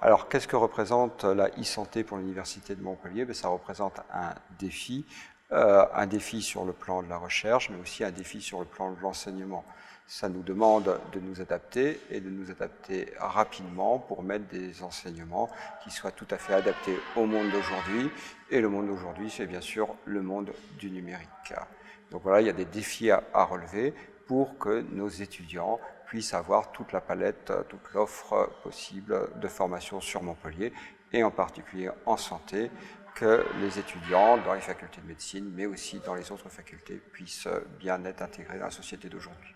Alors, qu'est-ce que représente la e-santé pour l'Université de Montpellier? Ça représente un défi sur le plan de la recherche, mais aussi un défi sur le plan de l'enseignement. Ça nous demande de nous adapter et de nous adapter rapidement pour mettre des enseignements qui soient tout à fait adaptés au monde d'aujourd'hui. Et le monde d'aujourd'hui, c'est bien sûr le monde du numérique. Donc voilà, il y a des défis à relever pour que nos étudiants puissent avoir toute la palette, toute l'offre possible de formation sur Montpellier, et en particulier en santé, que les étudiants dans les facultés de médecine, mais aussi dans les autres facultés, puissent bien être intégrés dans la société d'aujourd'hui.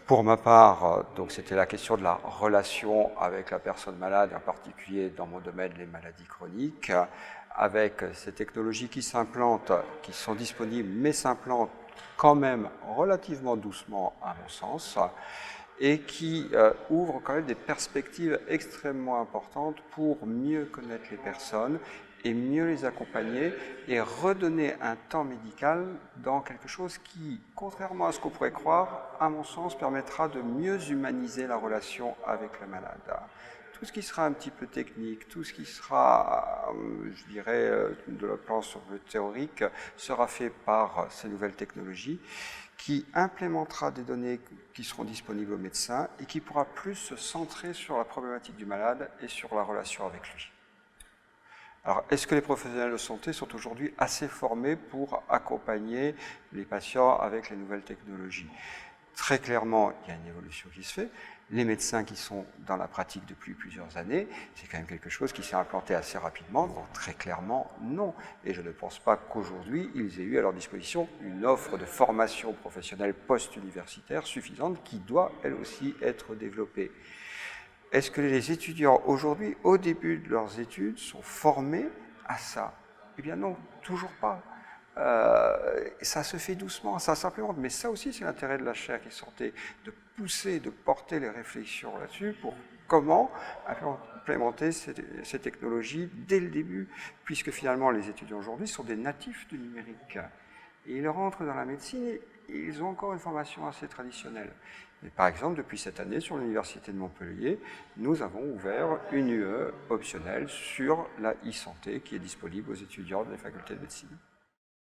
Pour ma part, donc c'était la question de la relation avec la personne malade, en particulier dans mon domaine, les maladies chroniques, avec ces technologies qui s'implantent, qui sont disponibles, mais s'implantent quand même relativement doucement, à mon sens, et qui ouvrent quand même des perspectives extrêmement importantes pour mieux connaître les personnes et mieux les accompagner et redonner un temps médical dans quelque chose qui, contrairement à ce qu'on pourrait croire, à mon sens, permettra de mieux humaniser la relation avec le malade. Tout ce qui sera un petit peu technique, tout ce qui sera, je dirais, de la plan sur le théorique, sera fait par ces nouvelles technologies, qui implémentera des données qui seront disponibles aux médecins et qui pourra plus se centrer sur la problématique du malade et sur la relation avec lui. Alors, est-ce que les professionnels de santé sont aujourd'hui assez formés pour accompagner les patients avec les nouvelles technologies? Très clairement, il y a une évolution qui se fait. Les médecins qui sont dans la pratique depuis plusieurs années, c'est quand même quelque chose qui s'est implanté assez rapidement, donc très clairement, non. Et je ne pense pas qu'aujourd'hui, ils aient eu à leur disposition une offre de formation professionnelle post-universitaire suffisante qui doit, elle aussi, être développée. Est-ce que les étudiants aujourd'hui, au début de leurs études, sont formés à ça? Eh bien non, toujours pas. Ça se fait doucement, ça s'implémente, mais ça aussi c'est l'intérêt de la chaire qui sortait, de pousser, de porter les réflexions là-dessus pour comment implémenter ces technologies dès le début, puisque finalement les étudiants aujourd'hui sont des natifs du numérique. Et ils rentrent dans la médecine et ils ont encore une formation assez traditionnelle. Et par exemple, depuis cette année, sur l'Université de Montpellier, nous avons ouvert une UE optionnelle sur la e-santé qui est disponible aux étudiants des facultés de médecine.